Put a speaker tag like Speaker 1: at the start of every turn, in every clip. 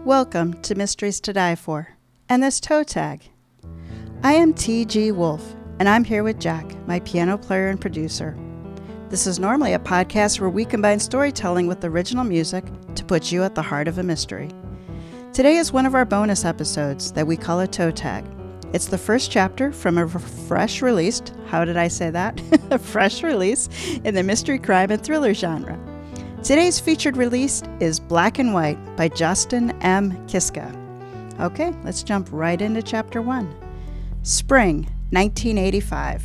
Speaker 1: Welcome to Mysteries to Die For, and this toe tag. I am TG Wolff, and I'm here with Jack, my piano player and producer. This is normally a podcast where we combine storytelling with original music to put you at the heart of a mystery. Today is one of our bonus episodes that we call a toe tag. It's the first chapter from a fresh released, how did I say that? A fresh release in the mystery, crime, and thriller genre. Today's featured release is Black and White by Justin M. Kiska. Okay, let's jump right into Chapter 1. Spring, 1985.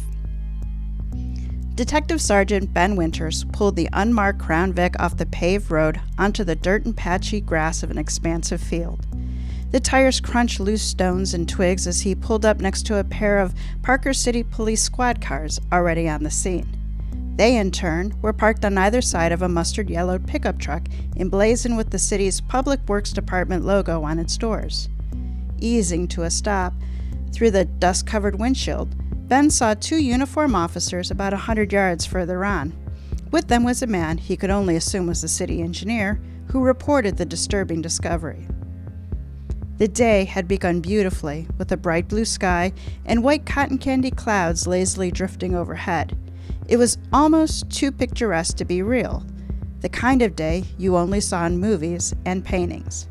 Speaker 1: Detective Sergeant Ben Winters pulled the unmarked Crown Vic off the paved road onto the dirt and patchy grass of an expansive field. The tires crunched loose stones and twigs as he pulled up next to a pair of Parker City Police squad cars already on the scene. They, in turn, were parked on either side of a mustard-yellowed pickup truck emblazoned with the city's Public Works Department logo on its doors. Easing to a stop through the dust-covered windshield, Ben saw two uniformed officers about 100 yards further on. With them was a man he could only assume was the city engineer, who reported the disturbing discovery. The day had begun beautifully, with a bright blue sky and white cotton candy clouds lazily drifting overhead. It was almost too picturesque to be real, the kind of day you only saw in movies and paintings.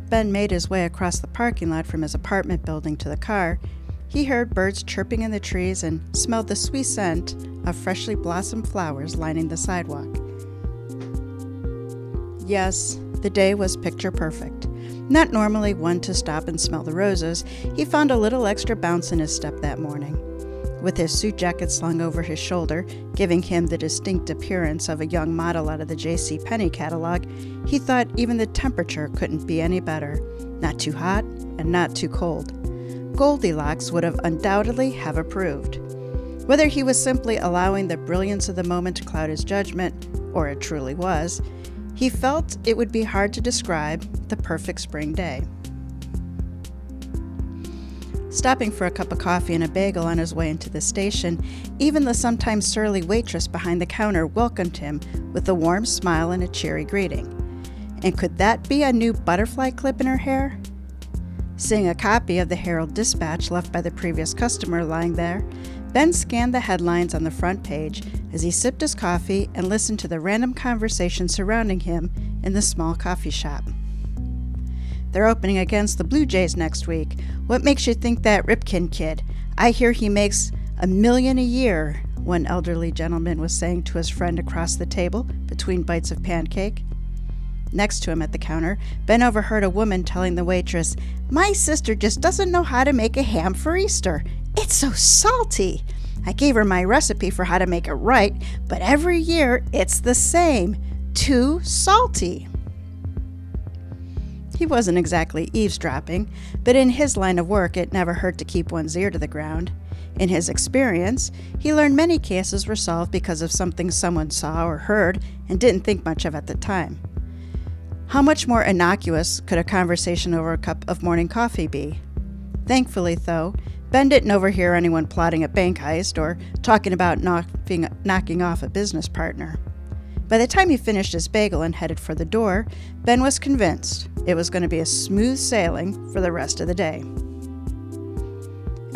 Speaker 1: Ben made his way across the parking lot from his apartment building to the car. He heard birds chirping in the trees and smelled the sweet scent of freshly blossomed flowers lining the sidewalk. Yes, the day was picture perfect. Not normally one to stop and smell the roses, he found a little extra bounce in his step that morning. With his suit jacket slung over his shoulder, giving him the distinct appearance of a young model out of the JCPenney catalog, he thought even the temperature couldn't be any better. Not too hot and not too cold. Goldilocks would have undoubtedly have approved. Whether he was simply allowing the brilliance of the moment to cloud his judgment, or it truly was, he felt it would be hard to describe the perfect spring day. Stopping for a cup of coffee and a bagel on his way into the station, even the sometimes surly waitress behind the counter welcomed him with a warm smile and a cheery greeting. And could that be a new butterfly clip in her hair? Seeing a copy of the Herald-Dispatch left by the previous customer lying there, Ben scanned the headlines on the front page as he sipped his coffee and listened to the random conversation surrounding him in the small coffee shop. They're opening against the Blue Jays next week. What makes you think that Ripken kid? I hear he makes $1 million a year, one elderly gentleman was saying to his friend across the table between bites of pancake. Next to him at the counter, Ben overheard a woman telling the waitress, "My sister just doesn't know how to make a ham for Easter. It's so salty. I gave her my recipe for how to make it right, but every year it's the same. Too salty." He wasn't exactly eavesdropping, but in his line of work it never hurt to keep one's ear to the ground. In his experience, he learned many cases were solved because of something someone saw or heard and didn't think much of at the time. How much more innocuous could a conversation over a cup of morning coffee be? Thankfully, though, Ben didn't overhear anyone plotting a bank heist or talking about knocking off a business partner. By the time he finished his bagel and headed for the door, Ben was convinced it was going to be a smooth sailing for the rest of the day.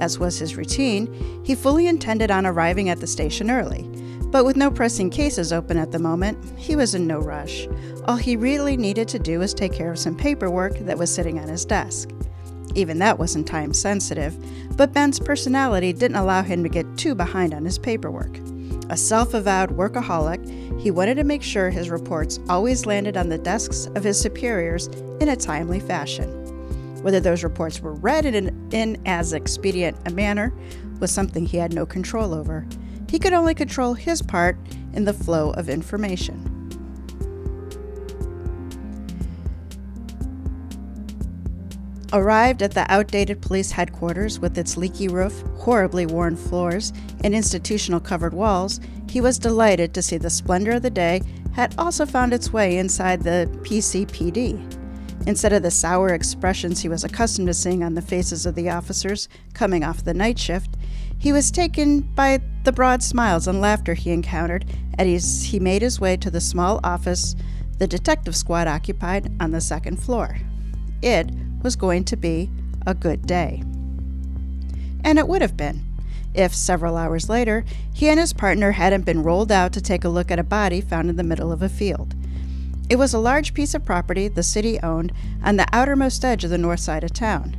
Speaker 1: As was his routine, he fully intended on arriving at the station early, but with no pressing cases open at the moment, he was in no rush. All he really needed to do was take care of some paperwork that was sitting on his desk. Even that wasn't time sensitive, but Ben's personality didn't allow him to get too behind on his paperwork. A self-avowed workaholic, he wanted to make sure his reports always landed on the desks of his superiors in a timely fashion. Whether those reports were read in as expedient a manner was something he had no control over. He could only control his part in the flow of information. Arrived at the outdated police headquarters with its leaky roof, horribly worn floors, and institutional covered walls, he was delighted to see the splendor of the day had also found its way inside the PCPD. Instead of the sour expressions he was accustomed to seeing on the faces of the officers coming off the night shift, he was taken by the broad smiles and laughter he encountered as he made his way to the small office the detective squad occupied on the second floor. It was going to be a good day. And it would have been, if several hours later, he and his partner hadn't been rolled out to take a look at a body found in the middle of a field. It was a large piece of property the city owned on the outermost edge of the north side of town.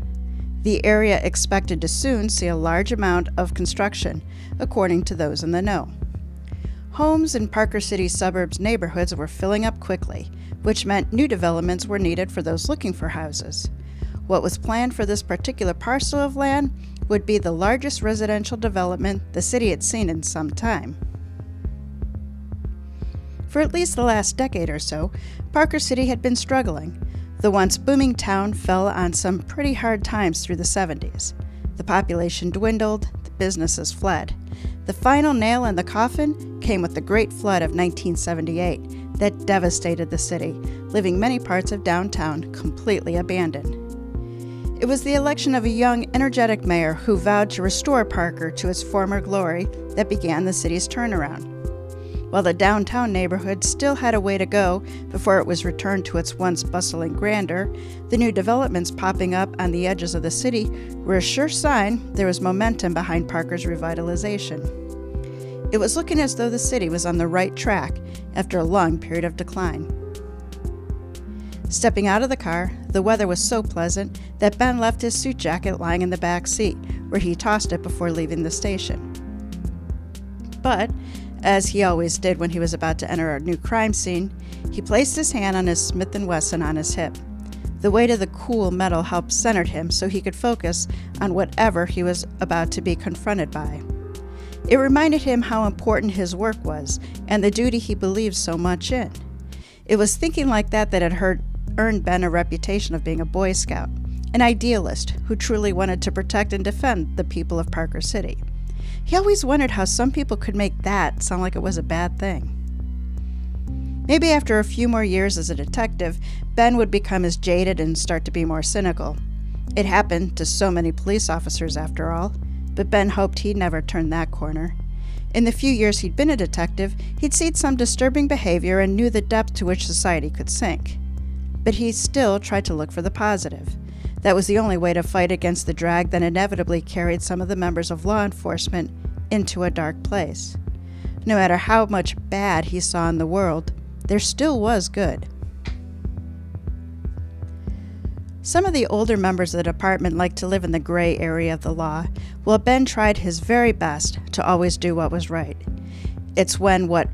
Speaker 1: The area expected to soon see a large amount of construction, according to those in the know. Homes in Parker City suburbs neighborhoods were filling up quickly, which meant new developments were needed for those looking for houses. What was planned for this particular parcel of land would be the largest residential development the city had seen in some time. For at least the last decade or so, Parker City had been struggling. The once booming town fell on some pretty hard times through the 70s. The population dwindled, the businesses fled. The final nail in the coffin came with the Great Flood of 1978 that devastated the city, leaving many parts of downtown completely abandoned. It was the election of a young, energetic mayor who vowed to restore Parker to its former glory that began the city's turnaround. While the downtown neighborhood still had a way to go before it was returned to its once bustling grandeur, the new developments popping up on the edges of the city were a sure sign there was momentum behind Parker's revitalization. It was looking as though the city was on the right track after a long period of decline. Stepping out of the car, the weather was so pleasant that Ben left his suit jacket lying in the back seat, where he tossed it before leaving the station. But, as he always did when he was about to enter a new crime scene, he placed his hand on his Smith & Wesson on his hip. The weight of the cool metal helped center him so he could focus on whatever he was about to be confronted by. It reminded him how important his work was and the duty he believed so much in. It was thinking like that that had earned Ben a reputation of being a Boy Scout, an idealist who truly wanted to protect and defend the people of Parker City. He always wondered how some people could make that sound like it was a bad thing. Maybe after a few more years as a detective, Ben would become as jaded and start to be more cynical. It happened to so many police officers after all, but Ben hoped he'd never turn that corner. In the few years he'd been a detective, he'd seen some disturbing behavior and knew the depth to which society could sink. But he still tried to look for the positive. That was the only way to fight against the drag that inevitably carried some of the members of law enforcement into a dark place. No matter how much bad he saw in the world, there still was good. Some of the older members of the department liked to live in the gray area of the law, while Ben tried his very best to always do what was right. It's when what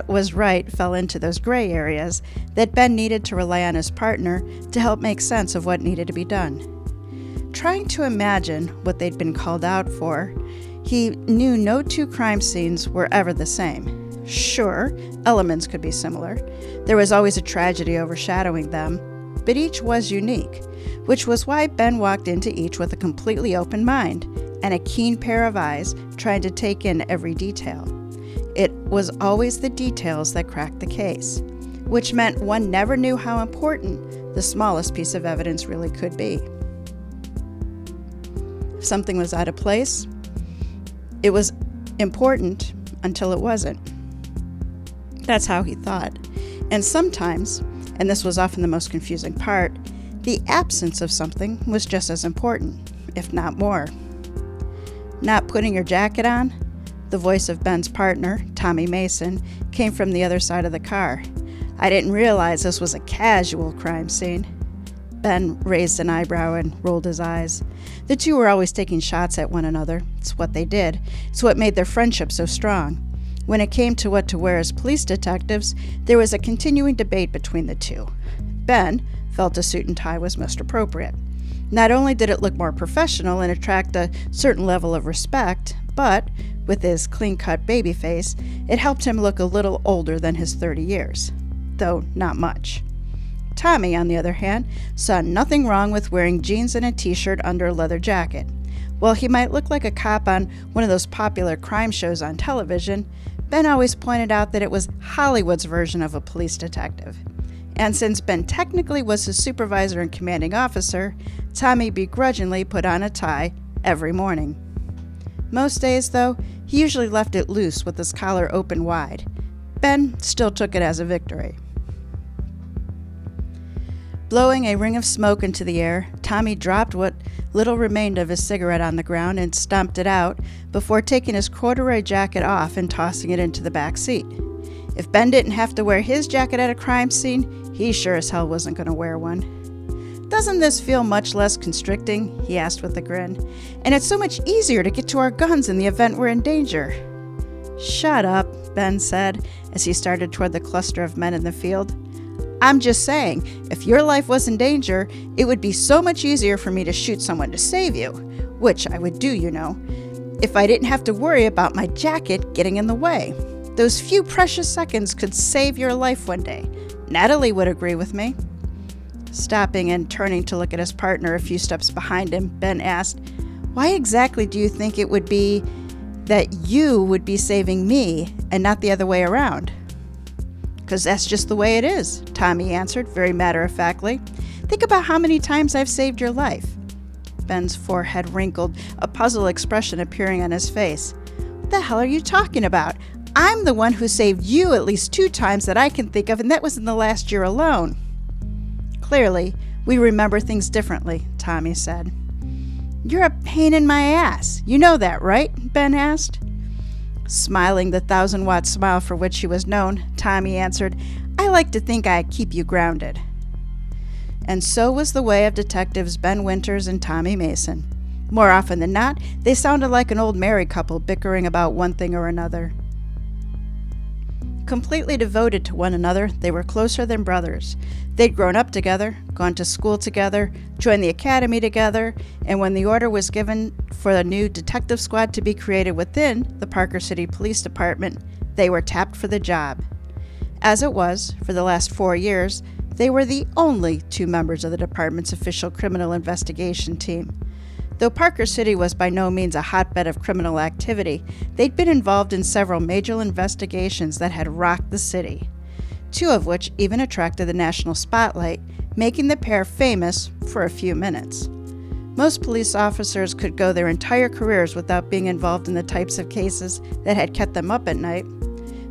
Speaker 1: was right fell into those gray areas that Ben needed to rely on his partner to help make sense of what needed to be done. Trying to imagine what they'd been called out for, he knew no two crime scenes were ever the same. Sure, elements could be similar. There was always a tragedy overshadowing them, but each was unique, which was why Ben walked into each with a completely open mind and a keen pair of eyes trying to take in every detail. It was always the details that cracked the case, which meant one never knew how important the smallest piece of evidence really could be. If something was out of place, it was important until it wasn't. That's how he thought. And sometimes, and this was often the most confusing part, the absence of something was just as important, if not more. Not putting your jacket on? The voice of Ben's partner, Tommy Mason, came from the other side of the car. I didn't realize this was a casual crime scene. Ben raised an eyebrow and rolled his eyes. The two were always taking shots at one another. It's what they did. It's what made their friendship so strong. When it came to what to wear as police detectives, there was a continuing debate between the two. Ben felt a suit and tie was most appropriate. Not only did it look more professional and attract a certain level of respect, but with his clean-cut baby face, it helped him look a little older than his 30 years, though not much. Tommy, on the other hand, saw nothing wrong with wearing jeans and a t-shirt under a leather jacket. While he might look like a cop on one of those popular crime shows on television, Ben always pointed out that it was Hollywood's version of a police detective. And since Ben technically was his supervisor and commanding officer, Tommy begrudgingly put on a tie every morning. Most days, though, he usually left it loose with his collar open wide. Ben still took it as a victory. Blowing a ring of smoke into the air, Tommy dropped what little remained of his cigarette on the ground and stomped it out before taking his corduroy jacket off and tossing it into the back seat. If Ben didn't have to wear his jacket at a crime scene, he sure as hell wasn't going to wear one. "Doesn't this feel much less constricting?" he asked with a grin. "And it's so much easier to get to our guns in the event we're in danger." "Shut up," Ben said as he started toward the cluster of men in the field. "I'm just saying, if your life was in danger, it would be so much easier for me to shoot someone to save you, which I would do, you know, if I didn't have to worry about my jacket getting in the way. Those few precious seconds could save your life one day. Natalie would agree with me." Stopping and turning to look at his partner a few steps behind him, Ben asked, "Why exactly do you think it would be that you would be saving me and not the other way around?" "'Cause that's just the way it is," Tommy answered very matter-of-factly. "Think about how many times I've saved your life." Ben's forehead wrinkled, a puzzled expression appearing on his face. "What the hell are you talking about? I'm the one who saved you at least 2 times that I can think of, and that was in the last year alone." "Clearly, we remember things differently," Tommy said. "You're a pain in my ass. You know that, right?" Ben asked. Smiling the 1,000-watt smile for which he was known, Tommy answered, "I like to think I keep you grounded." And so was the way of detectives Ben Winters and Tommy Mason. More often than not, they sounded like an old married couple bickering about one thing or another. Completely devoted to one another, they were closer than brothers. They'd grown up together, gone to school together, joined the academy together, and when the order was given for a new detective squad to be created within the Parker City Police Department, they were tapped for the job. As it was, for the last 4 years, they were the only 2 members of the department's official criminal investigation team. Though Parker City was by no means a hotbed of criminal activity, they'd been involved in several major investigations that had rocked the city, 2 of which even attracted the national spotlight, making the pair famous for a few minutes. Most police officers could go their entire careers without being involved in the types of cases that had kept them up at night,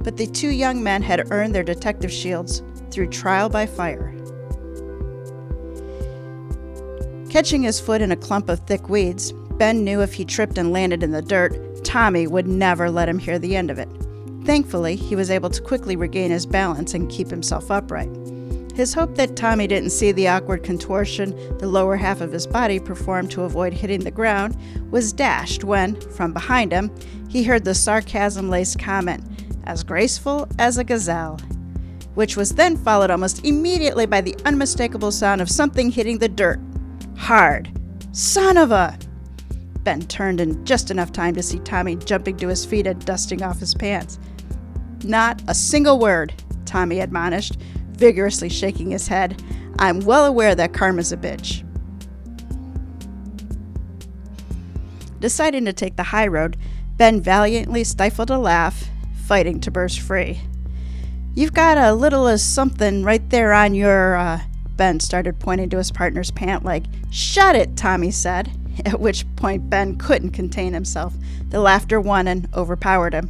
Speaker 1: but the 2 young men had earned their detective shields through trial by fire. Catching his foot in a clump of thick weeds, Ben knew if he tripped and landed in the dirt, Tommy would never let him hear the end of it. Thankfully, he was able to quickly regain his balance and keep himself upright. His hope that Tommy didn't see the awkward contortion the lower half of his body performed to avoid hitting the ground was dashed when, from behind him, he heard the sarcasm-laced comment, "As graceful as a gazelle," which was then followed almost immediately by the unmistakable sound of something hitting the dirt. Hard. "Son of a..." Ben turned in just enough time to see Tommy jumping to his feet and dusting off his pants. "Not a single word," Tommy admonished, vigorously shaking his head. "I'm well aware that karma's a bitch." Deciding to take the high road, Ben valiantly stifled a laugh, fighting to burst free. "You've got a little of something right there on your, Ben started pointing to his partner's pant leg. "Shut it," Tommy said, at which point Ben couldn't contain himself. The laughter won and overpowered him.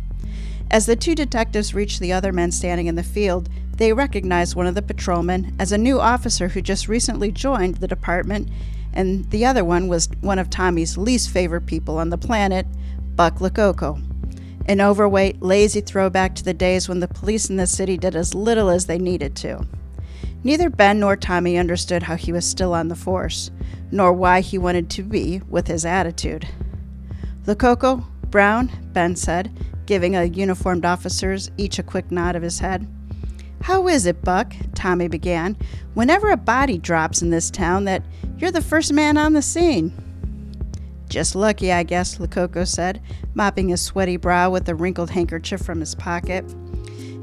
Speaker 1: As the 2 detectives reached the other men standing in the field, they recognized one of the patrolmen as a new officer who just recently joined the department, and the other one was one of Tommy's least favorite people on the planet, Buck Lococo. An overweight, lazy throwback to the days when the police in the city did as little as they needed to. Neither Ben nor Tommy understood how he was still on the force, nor why he wanted to be with his attitude. "Lococo, Brown," Ben said, giving the uniformed officers each a quick nod of his head. "How is it, Buck," Tommy began, "whenever a body drops in this town that you're the first man on the scene?" "Just lucky, I guess," Lococo said, mopping his sweaty brow with a wrinkled handkerchief from his pocket.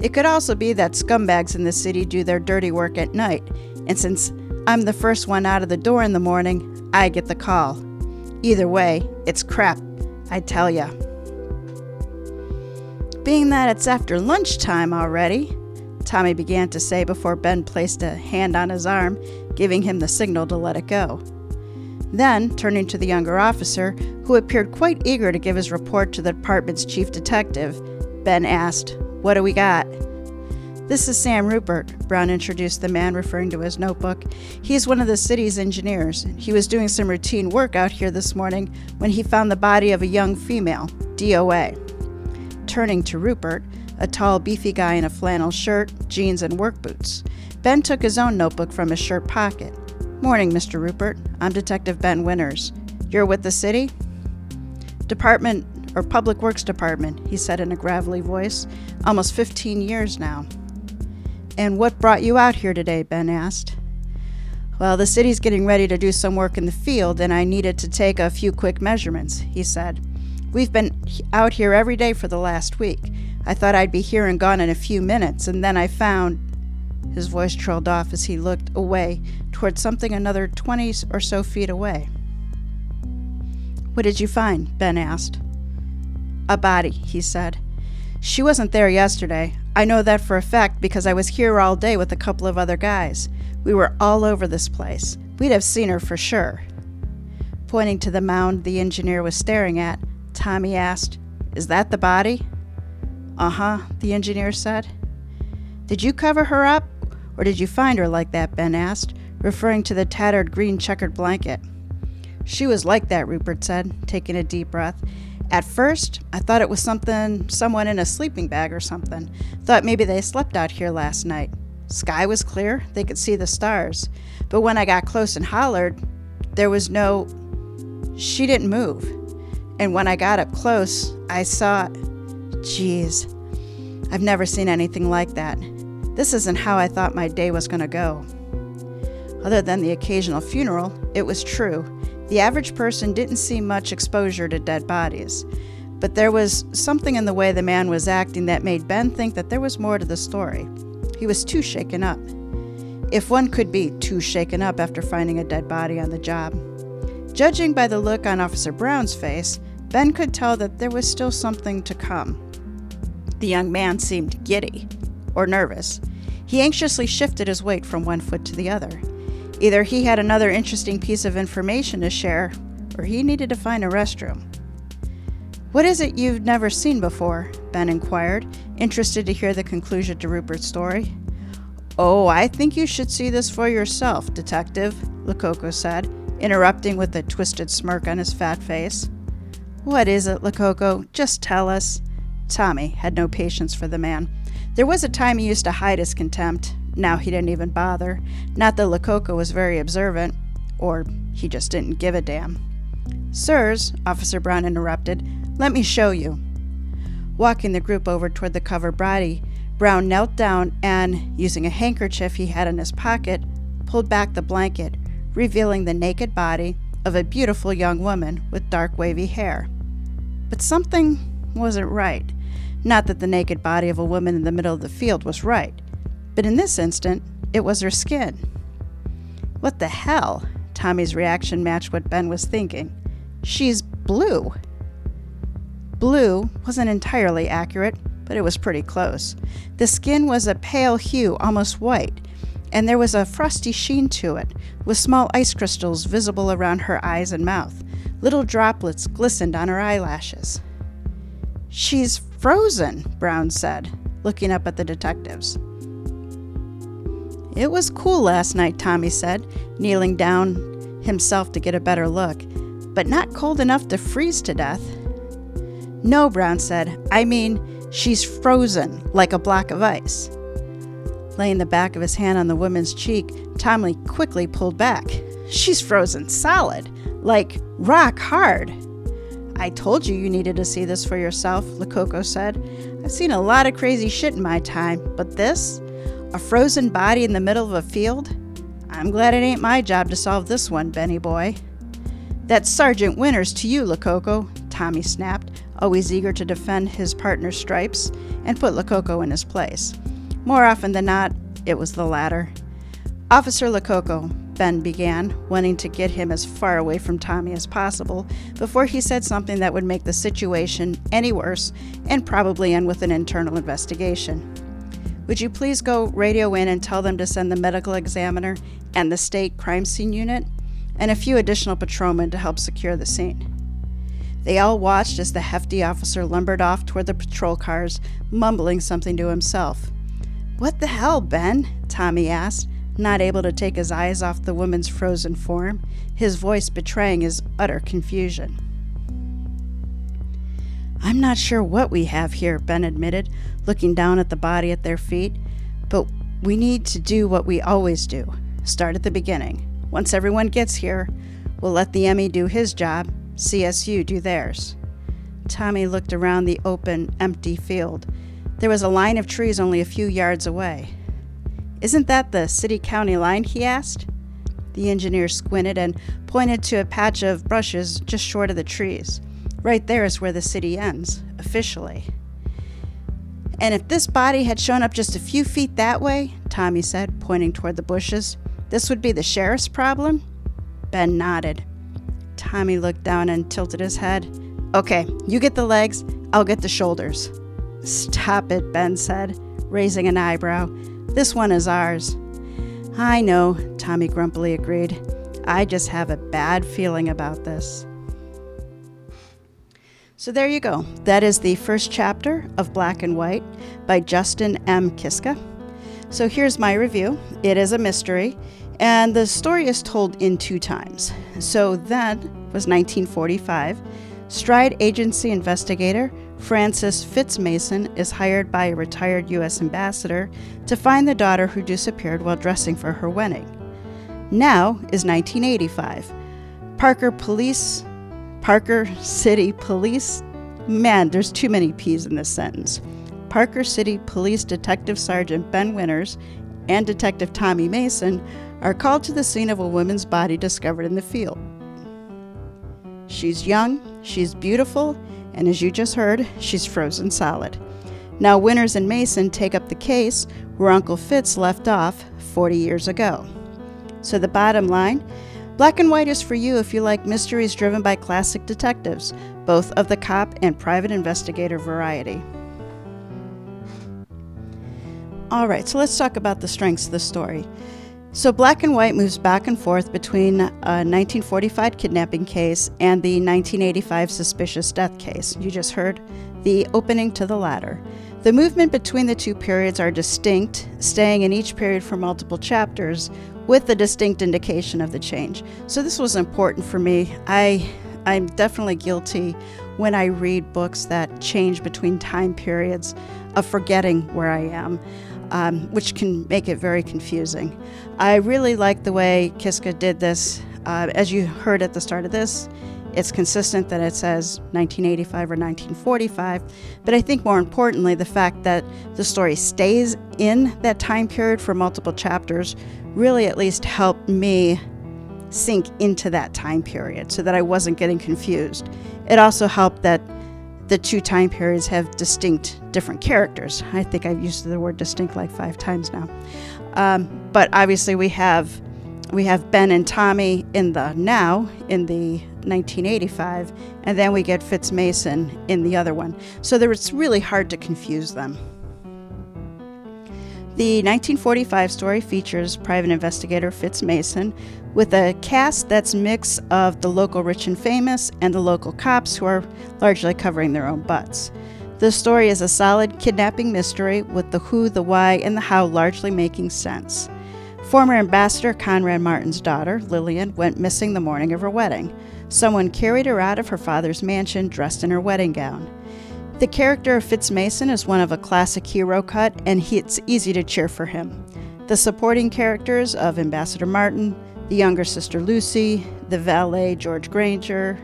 Speaker 1: "It could also be that scumbags in the city do their dirty work at night, and since I'm the first one out of the door in the morning, I get the call. Either way, it's crap, I tell ya." "Being that it's after lunchtime already," Tommy began to say before Ben placed a hand on his arm, giving him the signal to let it go. Then, turning to the younger officer, who appeared quite eager to give his report to the department's chief detective, Ben asked, "What do we got?" "This is Sam Rupert," Brown introduced the man, referring to his notebook. "He's one of the city's engineers. He was doing some routine work out here this morning when he found the body of a young female, DOA. Turning to Rupert, a tall, beefy guy in a flannel shirt, jeans, and work boots, Ben took his own notebook from his shirt pocket. "Morning, Mr. Rupert. I'm Detective Ben Winters. You're with the city?" "Public Works Department," he said in a gravelly voice. "Almost 15 years now." "And what brought you out here today?" Ben asked. "Well, the city's getting ready to do some work in the field, and I needed to take a few quick measurements," he said. "We've been out here every day for the last week. I thought I'd be here and gone in a few minutes, and then I found—" His voice trailed off as he looked away toward something another 20 or so feet away. "What did you find?" Ben asked. "A body," he said. "She wasn't there yesterday. I know that for a fact because I was here all day with a couple of other guys. We were all over this place. We'd have seen her for sure." Pointing to the mound the engineer was staring at, Tommy asked, "Is that the body?" "Uh-huh," the engineer said. "Did you cover her up, or did you find her like that?" Ben asked, referring to the tattered green checkered blanket. "She was like that," Rupert said, taking a deep breath. "At first, I thought it was someone in a sleeping bag or something. Thought maybe they slept out here last night. Sky was clear, they could see the stars. But when I got close and hollered, she didn't move. And when I got up close, I saw, geez, I've never seen anything like that. This isn't how I thought my day was going to go." Other than the occasional funeral, it was true. The average person didn't see much exposure to dead bodies. But there was something in the way the man was acting that made Ben think that there was more to the story. He was too shaken up. If one could be too shaken up after finding a dead body on the job. Judging by the look on Officer Brown's face, Ben could tell that there was still something to come. The young man seemed giddy, or nervous. He anxiously shifted his weight from one foot to the other. Either he had another interesting piece of information to share, or he needed to find a restroom. "What is it you've never seen before?" Ben inquired, interested to hear the conclusion to Rupert's story. "Oh, I think you should see this for yourself, Detective," Lococo said, interrupting with a twisted smirk on his fat face. "What is it, Lococo? Just tell us." Tommy had no patience for the man. There was a time he used to hide his contempt. Now he didn't even bother. Not that Lococo was very observant, or he just didn't give a damn. "Sirs," Officer Brown interrupted, "let me show you." Walking the group over toward the covered body, Brown knelt down and, using a handkerchief he had in his pocket, pulled back the blanket, revealing the naked body of a beautiful young woman with dark wavy hair. But something wasn't right. Not that the naked body of a woman in the middle of the field was right, but in this instant, it was her skin. "What the hell?" Tommy's reaction matched what Ben was thinking. "She's blue." Blue wasn't entirely accurate, but it was pretty close. The skin was a pale hue, almost white, and there was a frosty sheen to it, with small ice crystals visible around her eyes and mouth. Little droplets glistened on her eyelashes. "She's frozen," Brown said, looking up at the detectives. "It was cool last night," Tommy said, kneeling down himself to get a better look, "but not cold enough to freeze to death." "No," Brown said, "I mean, she's frozen, like a block of ice." Laying the back of his hand on the woman's cheek, Tommy quickly pulled back. "She's frozen solid, like rock hard." "I told you needed to see this for yourself," Lococo said. "I've seen a lot of crazy shit in my time, but this? A frozen body in the middle of a field? I'm glad it ain't my job to solve this one, Benny boy." "That's Sergeant Winters to you, Lococo," Tommy snapped, always eager to defend his partner's stripes and put Lococo in his place. More often than not, it was the latter. "Officer Lococo," Ben began, wanting to get him as far away from Tommy as possible before he said something that would make the situation any worse and probably end with an internal investigation. "Would you please go radio in and tell them to send the medical examiner and the state crime scene unit and a few additional patrolmen to help secure the scene?" They all watched as the hefty officer lumbered off toward the patrol cars, mumbling something to himself. "What the hell, Ben?" Tommy asked, not able to take his eyes off the woman's frozen form, his voice betraying his utter confusion. "I'm not sure what we have here," Ben admitted, looking down at the body at their feet, "but we need to do what we always do. Start at the beginning. Once everyone gets here, we'll let the Emmy do his job, CSU do theirs." Tommy looked around the open, empty field. There was a line of trees only a few yards away. "Isn't that the city-county line?" he asked. The engineer squinted and pointed to a patch of bushes just short of the trees. "Right there is where the city ends, officially." "And if this body had shown up just a few feet that way," Tommy said, pointing toward the bushes, "this would be the sheriff's problem?" Ben nodded. Tommy looked down and tilted his head. "Okay, you get the legs, I'll get the shoulders." "Stop it," Ben said, raising an eyebrow. "This one is ours." "I know," Tommy grumpily agreed. "I just have a bad feeling about this." So there you go. That is the first chapter of Black and White by Justin M. Kiska. So here's my review. It is a mystery, and the story is told in 2 times. So that was 1945. Stride Agency investigator Frances Fitzmason is hired by a retired U.S. ambassador to find the daughter who disappeared while dressing for her wedding. Now is 1985. Parker City Police, man, there's too many P's in this sentence. Parker City Police Detective Sergeant Ben Winters and Detective Tommy Mason are called to the scene of a woman's body discovered in the field. She's young, she's beautiful, and as you just heard, she's frozen solid. Now Winters and Mason take up the case where Uncle Fitz left off 40 years ago. So the bottom line, Black and White is for you if you like mysteries driven by classic detectives, both of the cop and private investigator variety. All right, so let's talk about the strengths of the story. So Black and White moves back and forth between a 1945 kidnapping case and the 1985 suspicious death case. You just heard the opening to the latter. The movement between the 2 periods are distinct, staying in each period for multiple chapters, with a distinct indication of the change. So this was important for me. I'm definitely guilty when I read books that change between time periods of forgetting where I am, which can make it very confusing. I really like the way Kiska did this. As you heard at the start of this, it's consistent that it says 1985 or 1945, but I think more importantly, the fact that the story stays in that time period for multiple chapters really at least helped me sink into that time period so that I wasn't getting confused. It also helped that the 2 time periods have distinct different characters. I think I've used the word distinct like 5 times now. But obviously we have Ben and Tommy in the now, in the 1985, and then we get Fitz Mason in the other one. So it's really hard to confuse them. The 1945 story features private investigator Fitz Mason with a cast that's a mix of the local rich and famous and the local cops who are largely covering their own butts. The story is a solid kidnapping mystery with the who, the why, and the how largely making sense. Former Ambassador Conrad Martin's daughter, Lillian, went missing the morning of her wedding. Someone carried her out of her father's mansion dressed in her wedding gown. The character of Fitz Mason is one of a classic hero cut, and it's easy to cheer for him. The supporting characters of Ambassador Martin, the younger sister Lucy, the valet Joe Granger,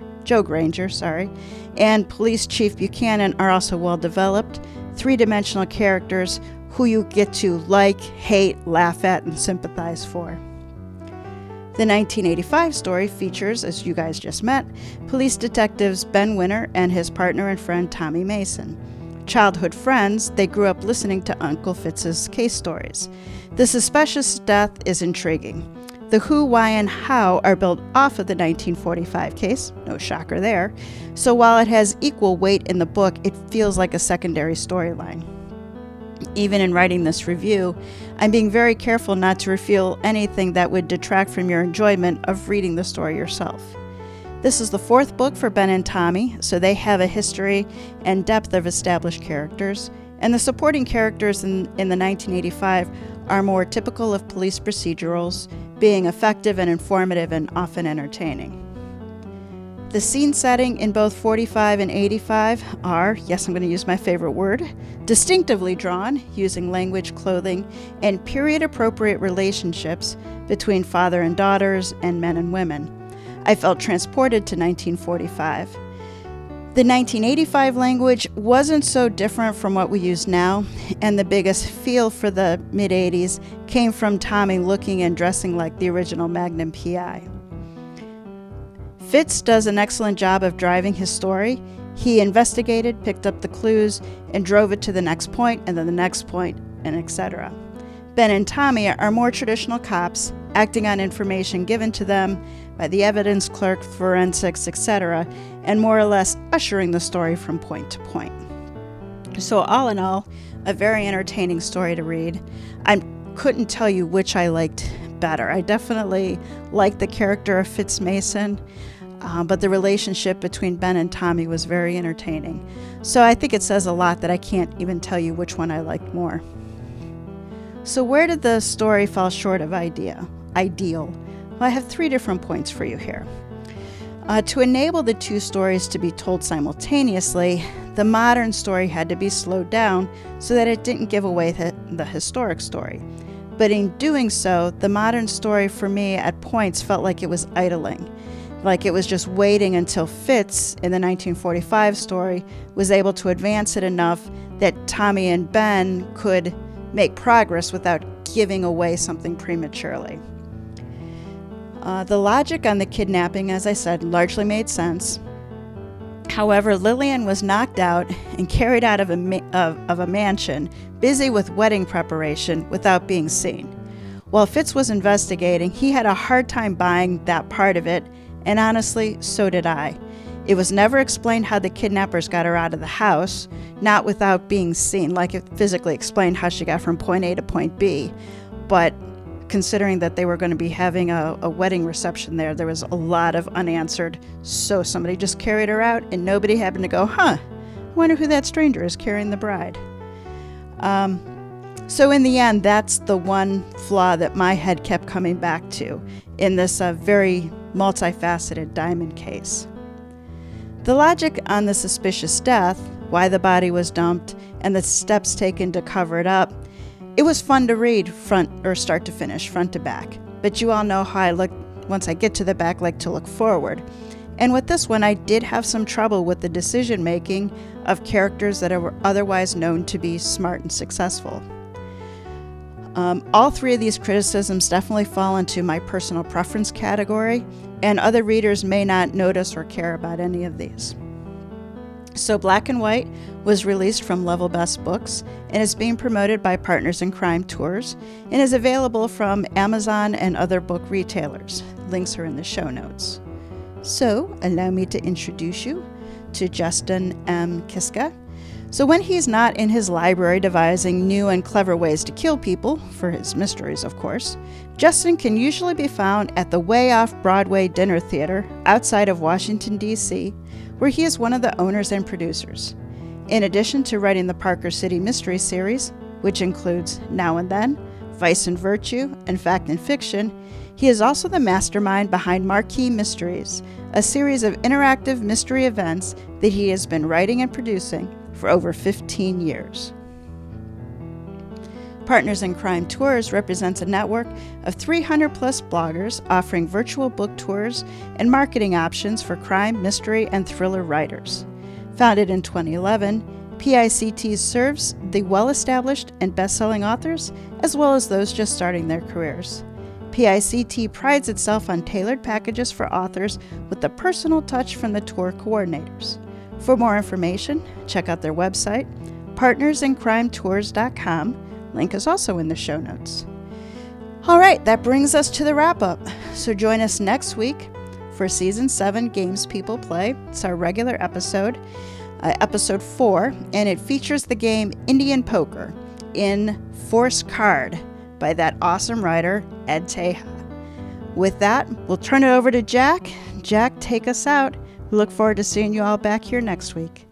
Speaker 1: and Police Chief Buchanan are also well developed, 3-dimensional characters who you get to like, hate, laugh at, and sympathize for. The 1985 story features, as you guys just met, police detectives Ben Winter and his partner and friend Tommy Mason. Childhood friends, they grew up listening to Uncle Fitz's case stories. The suspicious death is intriguing. The who, why, and how are built off of the 1945 case, no shocker there, so while it has equal weight in the book, it feels like a secondary storyline. Even in writing this review, I'm being very careful not to reveal anything that would detract from your enjoyment of reading the story yourself. This is the 4th book for Ben and Tommy, so they have a history and depth of established characters, And the supporting characters in the 1985 are more typical of police procedurals, being effective and informative and often entertaining. The scene setting in both 45 and 85 are, yes, I'm going to use my favorite word, distinctively drawn using language, clothing, and period-appropriate relationships between father and daughters and men and women. I felt transported to 1945. The 1985 language wasn't so different from what we use now, and the biggest feel for the mid-80s came from Tommy looking and dressing like the original Magnum PI. Fitz does an excellent job of driving his story. He investigated, picked up the clues, and drove it to the next point, and then the next point, and etc. Ben and Tommy are more traditional cops, acting on information given to them by the evidence clerk, forensics, etc., and more or less ushering the story from point to point. So all in all, a very entertaining story to read. I couldn't tell you which I liked better. I definitely liked the character of Fitz Mason, but the relationship between Ben and Tommy was very entertaining. So I think it says a lot that I can't even tell you which one I liked more. So where did the story fall short of ideal? Well, I have 3 different points for you here. To enable the 2 stories to be told simultaneously, the modern story had to be slowed down so that it didn't give away the historic story. But in doing so, the modern story for me at points felt like it was idling, like it was just waiting until Fitz, in the 1945 story, was able to advance it enough that Tommy and Ben could make progress without giving away something prematurely. The logic on the kidnapping, as I said, largely made sense. However, Lillian was knocked out and carried out of a mansion, busy with wedding preparation without being seen. While Fitz was investigating, he had a hard time buying that part of it, and honestly, so did I. It was never explained how the kidnappers got her out of the house, not without being seen, like it physically explained how she got from point A to point B, but considering that they were going to be having a wedding reception there was a lot of unanswered, so somebody just carried her out and nobody happened to go, I wonder who that stranger is carrying the bride. So in the end, that's the one flaw that my head kept coming back to in this very multifaceted diamond case. The logic on the suspicious death, why the body was dumped, and the steps taken to cover it up, it was fun to read start to finish, front to back. But you all know how I look, once I get to the back, like to look forward. And with this one, I did have some trouble with the decision making of characters that are otherwise known to be smart and successful. All 3 of these criticisms definitely fall into my personal preference category, and other readers may not notice or care about any of these. So Black and White was released from Level Best Books and is being promoted by Partners in Crime Tours and is available from Amazon and other book retailers. Links are in the show notes. So allow me to introduce you to Justin M. Kiska. So when he's not in his library devising new and clever ways to kill people, for his mysteries of course, Justin can usually be found at the Way Off Broadway Dinner Theater outside of Washington, D.C., where he is one of the owners and producers. In addition to writing the Parker City Mystery Series, which includes Now and Then, Vice and Virtue, and Fact and Fiction, he is also the mastermind behind Marquee Mysteries, a series of interactive mystery events that he has been writing and producing for over 15 years. Partners in Crime Tours represents a network of 300-plus bloggers offering virtual book tours and marketing options for crime, mystery, and thriller writers. Founded in 2011, PICT serves the well-established and best-selling authors, as well as those just starting their careers. PICT prides itself on tailored packages for authors with a personal touch from the tour coordinators. For more information, check out their website, partnersincrimetours.com. Link is also in the show notes. All right, that brings us to the wrap-up. So join us next week for Season 7 Games People Play. It's our regular episode, Episode 4, and it features the game Indian Poker in Force Card by that awesome writer, Ed Teja. With that, we'll turn it over to Jack. Jack, take us out. We look forward to seeing you all back here next week.